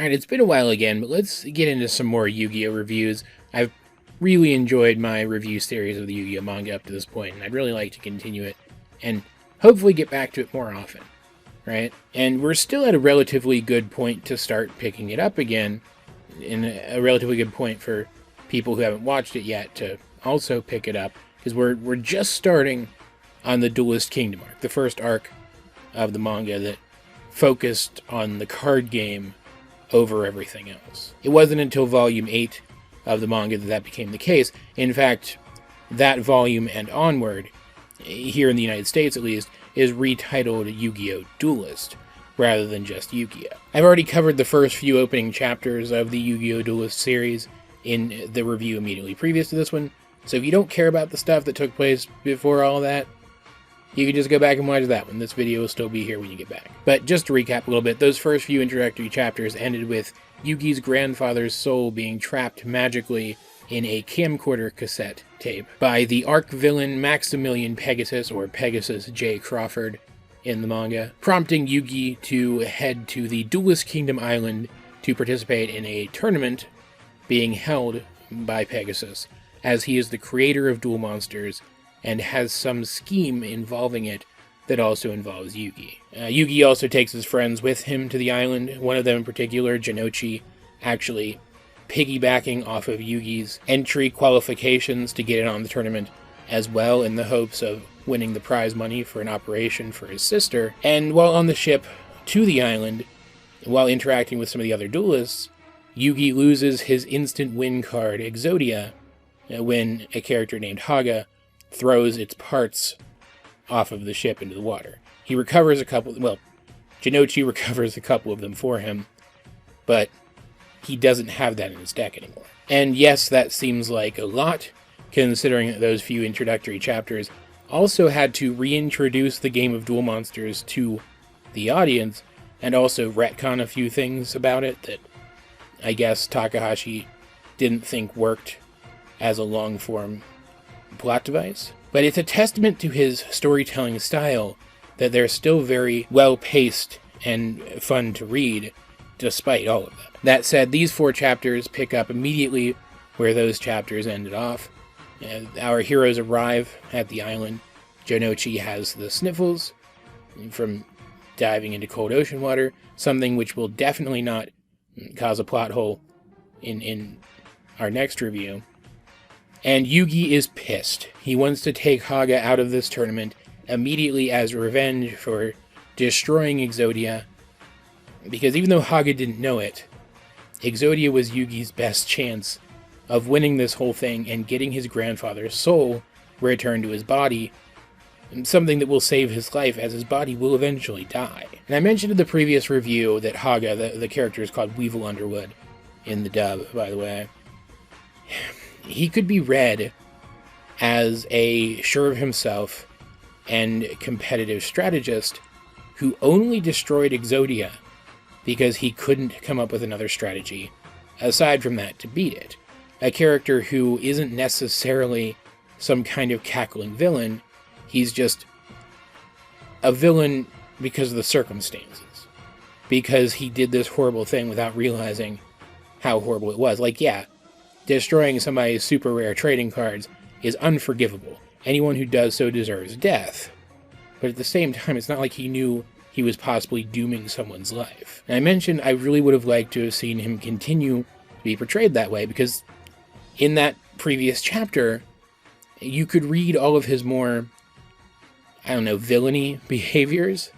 Alright, it's been a while again, but let's get into some more Yu-Gi-Oh! Reviews. I've really enjoyed my review series of the Yu-Gi-Oh! Manga up to this point, and I'd really like to continue it, and hopefully get back to it more often, right? And we're still at a relatively good point to start picking it up again, and a relatively good point for people who haven't watched it yet to also pick it up, because we're just starting on the Duelist Kingdom arc, the first arc of the manga that focused on the card game over everything else. It wasn't until volume 8 of the manga that became the case. In fact, that volume and onward, here in the United States at least, is retitled Yu-Gi-Oh! Duelist, rather than just Yu-Gi-Oh! I've already covered the first few opening chapters of the Yu-Gi-Oh! Duelist series in the review immediately previous to this one, so if you don't care about the stuff that took place before all that, you can just go back and watch that one. This video will still be here when you get back. But just to recap a little bit, those first few introductory chapters ended with Yugi's grandfather's soul being trapped magically in a camcorder cassette tape by the arch villain Maximilian Pegasus, or Pegasus J. Crawford in the manga, prompting Yugi to head to the Duelist Kingdom Island to participate in a tournament being held by Pegasus, as he is the creator of duel monsters and has some scheme involving it that also involves Yugi. Yugi also takes his friends with him to the island, one of them in particular, Jinochi, actually piggybacking off of Yugi's entry qualifications to get in on the tournament as well, in the hopes of winning the prize money for an operation for his sister. And while on the ship to the island, while interacting with some of the other duelists, Yugi loses his instant win card, Exodia, when a character named Haga throws its parts off of the ship into the water. He recovers a couple, well, Jinochi recovers a couple of them for him, but he doesn't have that in his deck anymore. And yes, that seems like a lot, considering that those few introductory chapters also had to reintroduce the game of Duel Monsters to the audience, and also retcon a few things about it that I guess Takahashi didn't think worked as a long-form plot device. But it's a testament to his storytelling style that they're still very well-paced and fun to read, despite all of that. That said, these 4 chapters pick up immediately where those chapters ended off. Our heroes arrive at the island. Jinochi has the sniffles from diving into cold ocean water, something which will definitely not cause a plot hole in our next review. And Yugi is pissed. He wants to take Haga out of this tournament immediately as revenge for destroying Exodia, because even though Haga didn't know it, Exodia was Yugi's best chance of winning this whole thing and getting his grandfather's soul returned to his body, something that will save his life, as his body will eventually die. And I mentioned in the previous review that Haga, the character, is called Weevil Underwood in the dub, by the way. He could be read as a sure of himself and competitive strategist who only destroyed Exodia because he couldn't come up with another strategy aside from that to beat it. A character who isn't necessarily some kind of cackling villain, he's just a villain because of the circumstances. Because he did this horrible thing without realizing how horrible it was. Like, yeah, destroying somebody's super rare trading cards is unforgivable. Anyone who does so deserves death. But at the same time, it's not like he knew he was possibly dooming someone's life. And I mentioned I really would have liked to have seen him continue to be portrayed that way, because in that previous chapter, you could read all of his more, I don't know, villainy behaviors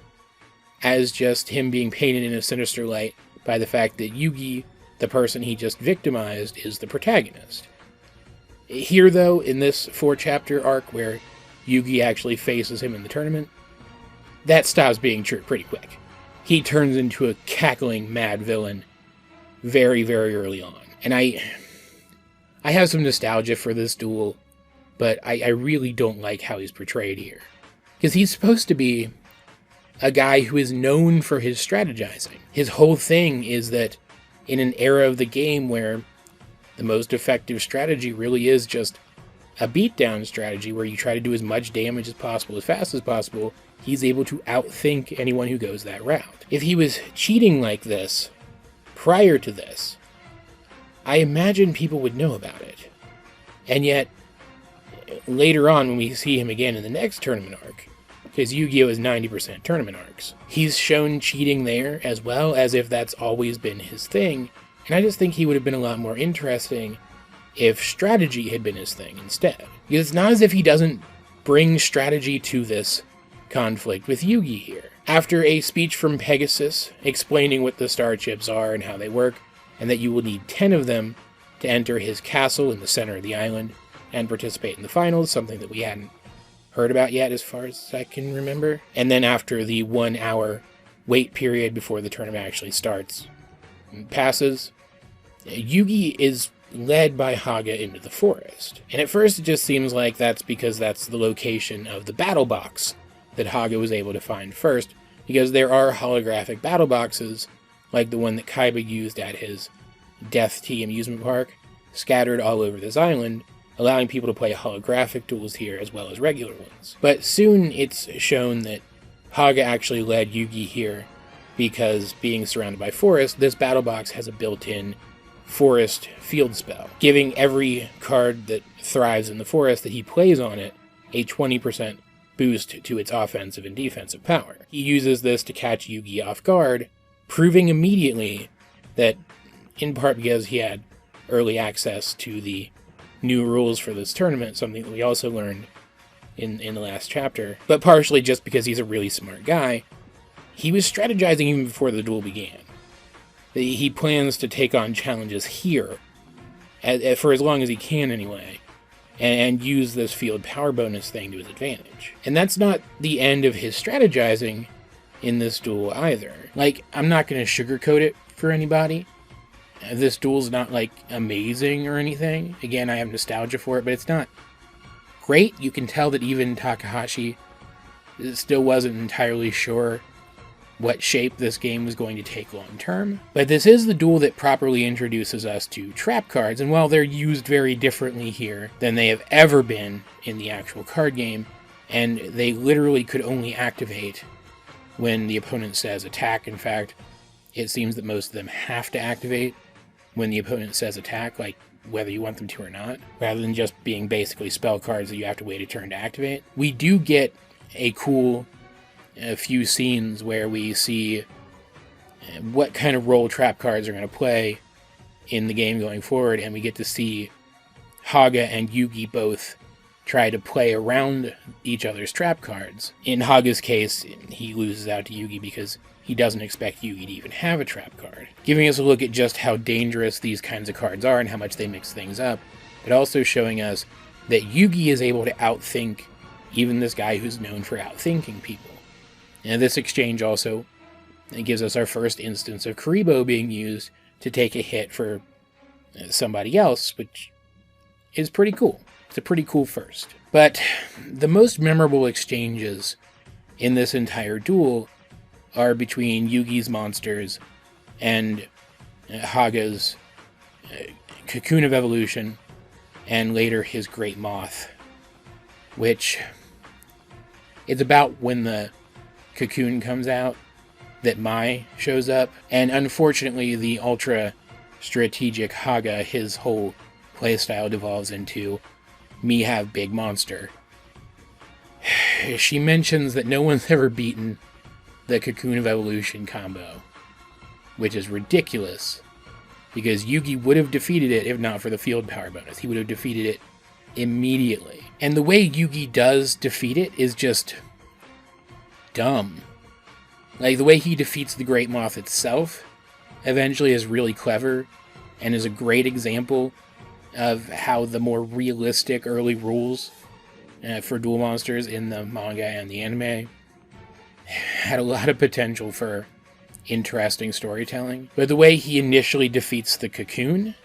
as just him being painted in a sinister light by the fact that Yugi, the person he just victimized, is the protagonist. Here, though, in this 4-chapter arc where Yugi actually faces him in the tournament, that stops being true pretty quick. He turns into a cackling mad villain very, very early on. And I have some nostalgia for this duel, but I really don't like how he's portrayed here. Because he's supposed to be a guy who is known for his strategizing. His whole thing is that in an era of the game where the most effective strategy really is just a beatdown strategy where you try to do as much damage as possible as fast as possible, he's able to outthink anyone who goes that route. If he was cheating like this, prior to this, I imagine people would know about it. And yet, later on when we see him again in the next tournament arc, because Yu-Gi-Oh! Is 90% tournament arcs, he's shown cheating there as well, as if that's always been his thing. And I just think he would have been a lot more interesting if strategy had been his thing instead. Because it's not as if he doesn't bring strategy to this conflict with Yugi here. After a speech from Pegasus explaining what the star chips are and how they work, and that you will need 10 of them to enter his castle in the center of the island and participate in the finals, something that we hadn't heard about yet as far as I can remember. And then after the 1 hour wait period before the tournament actually starts passes, Yugi is led by Haga into the forest. And at first it just seems like that's because that's the location of the battle box that Haga was able to find first, because there are holographic battle boxes like the one that Kaiba used at his Death Tea amusement park, scattered all over this island, allowing people to play holographic duels here as well as regular ones. But soon it's shown that Haga actually led Yugi here because, being surrounded by forest, this battle box has a built-in forest field spell, giving every card that thrives in the forest that he plays on it a 20% boost to its offensive and defensive power. He uses this to catch Yugi off guard, proving immediately that, in part because he had early access to the new rules for this tournament, something that we also learned in the last chapter, but partially just because he's a really smart guy, he was strategizing even before the duel began. He plans to take on challenges here, for as long as he can anyway, and use this field power bonus thing to his advantage. And that's not the end of his strategizing in this duel either. Like, I'm not going to sugarcoat it for anybody. This duel's not, like, amazing or anything. Again, I have nostalgia for it, but it's not great. You can tell that even Takahashi still wasn't entirely sure what shape this game was going to take long term. But this is the duel that properly introduces us to trap cards, and while they're used very differently here than they have ever been in the actual card game, and they literally could only activate when the opponent says attack. In fact, it seems that most of them have to activate when the opponent says attack, like whether you want them to or not, rather than just being basically spell cards that you have to wait a turn to activate. We do get a cool few scenes where we see what kind of role trap cards are going to play in the game going forward, and we get to see Haga and Yugi both try to play around each other's trap cards. In Haga's case, he loses out to Yugi because he doesn't expect Yugi to even have a trap card, giving us a look at just how dangerous these kinds of cards are and how much they mix things up, but also showing us that Yugi is able to outthink even this guy who's known for outthinking people. And this exchange also gives us our first instance of Kuribo being used to take a hit for somebody else, which is pretty cool. It's a pretty cool first. But the most memorable exchanges in this entire duel are between Yugi's monsters and Haga's Cocoon of Evolution, and later his Great Moth, which it's about when the Cocoon comes out that Mai shows up, and unfortunately the ultra strategic Haga, his whole playstyle devolves into me have big monster. She mentions that no one's ever beaten the Cocoon of Evolution combo, which is ridiculous, because Yugi would have defeated it if not for the field power bonus. He would have defeated it immediately. And the way Yugi does defeat it is just dumb. Like, the way he defeats the Great Moth itself eventually is really clever and is a great example of how the more realistic early rules for duel monsters in the manga and the anime had a lot of potential for interesting storytelling. But the way he initially defeats the Cocoon,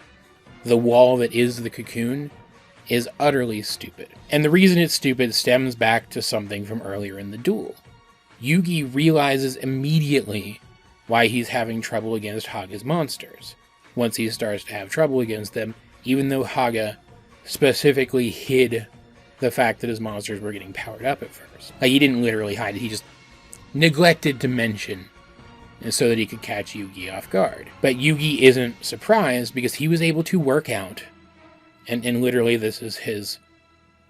the wall that is the Cocoon, is utterly stupid. And the reason it's stupid stems back to something from earlier in the duel. Yugi realizes immediately why he's having trouble against Haga's monsters, once he starts to have trouble against them, even though Haga specifically hid the fact that his monsters were getting powered up at first. Like, he didn't literally hide it, he just neglected to mention and so that he could catch Yugi off guard. But Yugi isn't surprised because he was able to work out, and literally this is his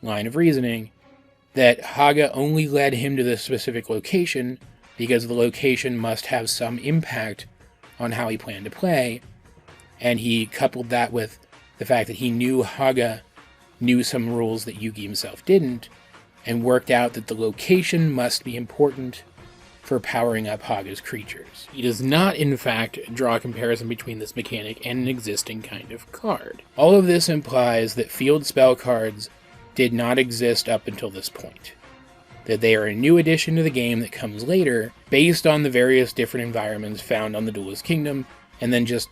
line of reasoning, that Haga only led him to this specific location because the location must have some impact on how he planned to play, and he coupled that with the fact that he knew Haga knew some rules that Yugi himself didn't, and worked out that the location must be important for powering up Haga's creatures. He does not, in fact, draw a comparison between this mechanic and an existing kind of card. All of this implies that field spell cards did not exist up until this point, that they are a new addition to the game that comes later, based on the various different environments found on the Duelist Kingdom, and then just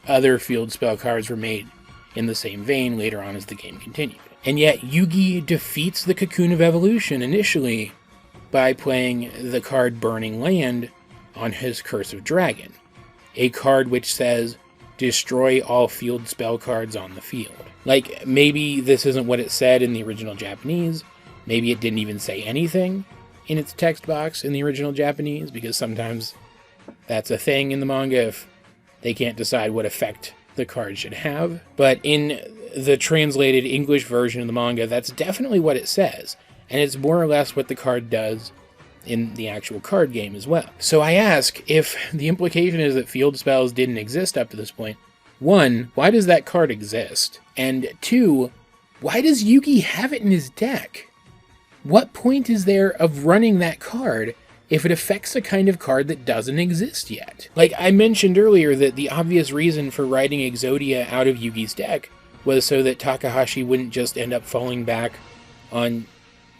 other field spell cards were made in the same vein later on as the game continued. And yet, Yugi defeats the Cocoon of Evolution initially by playing the card Burning Land on his Curse of Dragon, a card which says, destroy all field spell cards on the field. Like, maybe this isn't what it said in the original Japanese, maybe it didn't even say anything in its text box in the original Japanese, because sometimes that's a thing in the manga if they can't decide what effect the card should have. But in the translated English version of the manga, that's definitely what it says, and it's more or less what the card does in the actual card game as well. So I ask, if the implication is that field spells didn't exist up to this point, 1, why does that card exist? And 2, why does Yugi have it in his deck? What point is there of running that card if it affects a kind of card that doesn't exist yet? Like I mentioned earlier that the obvious reason for writing Exodia out of Yugi's deck was so that Takahashi wouldn't just end up falling back on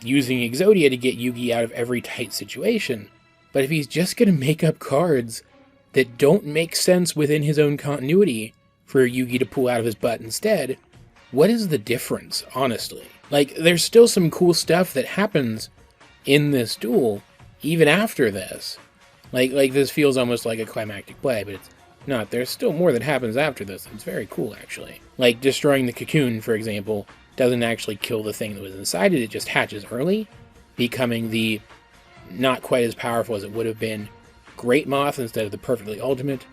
using Exodia to get Yugi out of every tight situation. But if he's just going to make up cards that don't make sense within his own continuity for Yugi to pull out of his butt instead, what is the difference, honestly? Like, there's still some cool stuff that happens in this duel, even after this. Like this feels almost like a climactic play, but it's not. There's still more that happens after this. It's very cool, actually. Like, destroying the cocoon, for example, doesn't actually kill the thing that was inside it. It just hatches early, becoming the not quite as powerful as it would have been Great Moth instead of the perfectly ultimate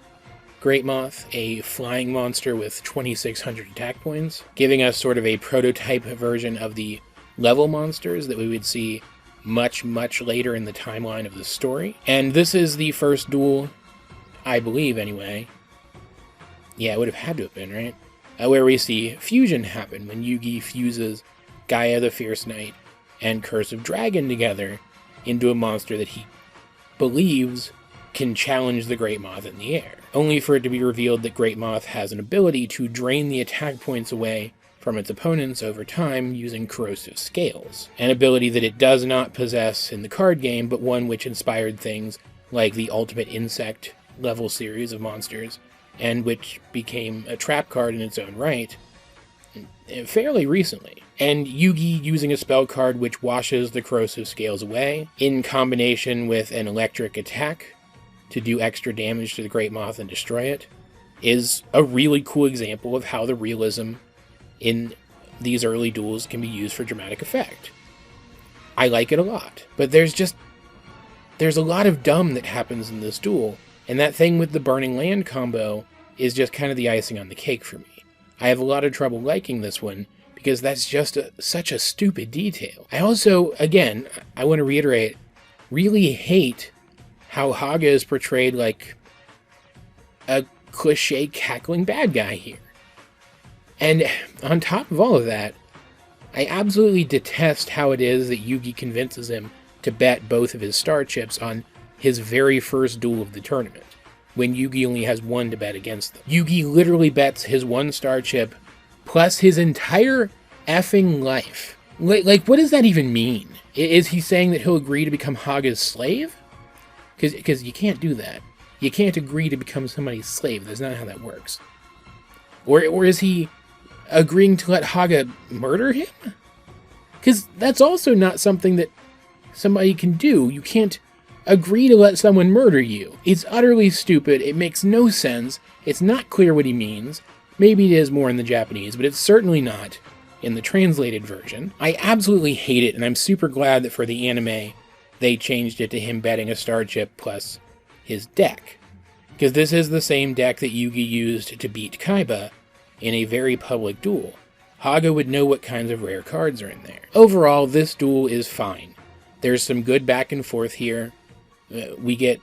Great Moth, a flying monster with 2,600 attack points, giving us sort of a prototype version of the level monsters that we would see much, much later in the timeline of the story. And this is the first duel, I believe anyway. Yeah, it would have had to have been, right? Where we see fusion happen when Yugi fuses Gaia the Fierce Knight and Curse of Dragon together into a monster that he believes can challenge the Great Moth in the air, only for it to be revealed that Great Moth has an ability to drain the attack points away from its opponents over time using corrosive scales, an ability that it does not possess in the card game, but one which inspired things like the Ultimate Insect level series of monsters, and which became a trap card in its own right fairly recently. And Yugi using a spell card which washes the corrosive scales away, in combination with an electric attack to do extra damage to the Great Moth and destroy it, is a really cool example of how the realism in these early duels can be used for dramatic effect. I like it a lot, but there's a lot of dumb that happens in this duel, and that thing with the Burning Land combo is just kind of the icing on the cake for me. I have a lot of trouble liking this one, because that's just such a stupid detail. I also, again, I want to reiterate, really hate how Haga is portrayed like a cliche cackling bad guy here. And on top of all of that, I absolutely detest how it is that Yugi convinces him to bet both of his star chips on his very first duel of the tournament, when Yugi only has one to bet against them. Yugi literally bets his one star chip plus his entire effing life. Like, what does that even mean? Is he saying that he'll agree to become Haga's slave? Because you can't do that. You can't agree to become somebody's slave. That's not how that works. Or is he agreeing to let Haga murder him? Because that's also not something that somebody can do. You can't agree to let someone murder you. It's utterly stupid. It makes no sense. It's not clear what he means. Maybe it is more in the Japanese, but it's certainly not in the translated version. I absolutely hate it, and I'm super glad that for the anime, they changed it to him betting a star chip plus his deck. because this is the same deck that Yugi used to beat Kaiba in a very public duel. Haga would know what kinds of rare cards are in there. Overall, this duel is fine. There's some good back and forth here. We get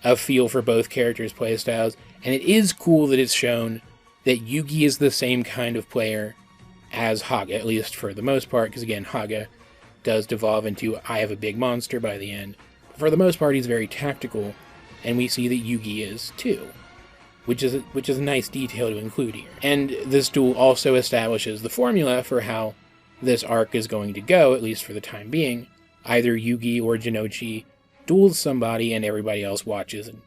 a feel for both characters' playstyles, and it is cool that it's shown that Yugi is the same kind of player as Haga, at least for the most part, because again, Haga does devolve into I have a big monster by the end. For the most part, he's very tactical, and we see that Yugi is too, which is a nice detail to include here. And this duel also establishes the formula for how this arc is going to go, at least for the time being. Either Yugi or Jinochi duels somebody and everybody else watches and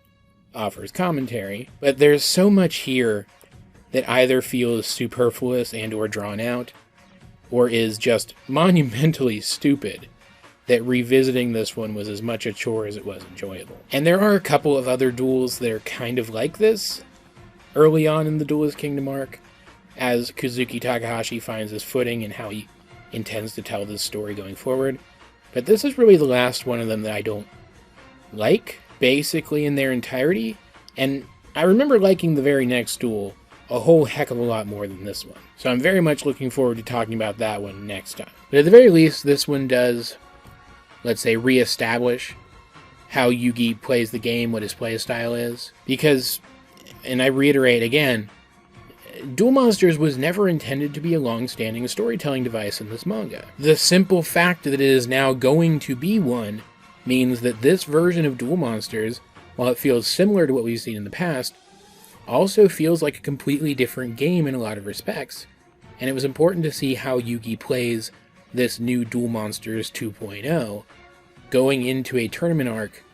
offers commentary, but there's so much here that either feels superfluous and or drawn out, or is just monumentally stupid, that revisiting this one was as much a chore as it was enjoyable. And there are a couple of other duels that are kind of like this early on in the Duelist Kingdom arc, as Kazuki Takahashi finds his footing and how he intends to tell this story going forward. But this is really the last one of them that I don't like, basically in their entirety, and I remember liking the very next duel a whole heck of a lot more than this one. So I'm very much looking forward to talking about that one next time. But at the very least, this one does, let's say, reestablish how Yugi plays the game, what his play style is. Because, and I reiterate again, Duel Monsters was never intended to be a long-standing storytelling device in this manga. The simple fact that it is now going to be one means that this version of Duel Monsters, while it feels similar to what we've seen in the past, also feels like a completely different game in a lot of respects, and it was important to see how Yugi plays this new Duel Monsters 2.0 going into a tournament arc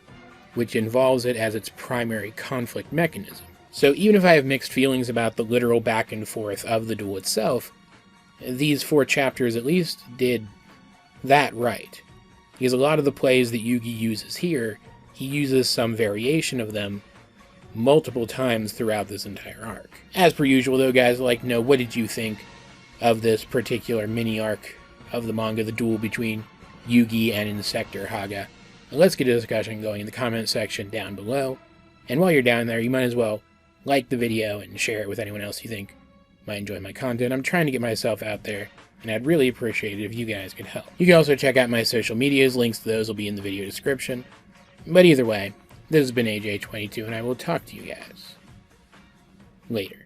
which involves it as its primary conflict mechanism. So even if I have mixed feelings about the literal back and forth of the duel itself, these 4 chapters at least did that right. Because a lot of the plays that Yugi uses here, he uses some variation of them multiple times throughout this entire arc. As per usual though, guys, I'd like to know, what did you think of this particular mini arc of the manga, the duel between Yugi and Insector Haga? And let's get a discussion going in the comment section down below. And while you're down there, you might as well like the video and share it with anyone else you think might enjoy my content. I'm trying to get myself out there, and I'd really appreciate it if you guys could help. You can also check out my social medias. Links to those will be in the video description. But either way, this has been AJ22, and I will talk to you guys later.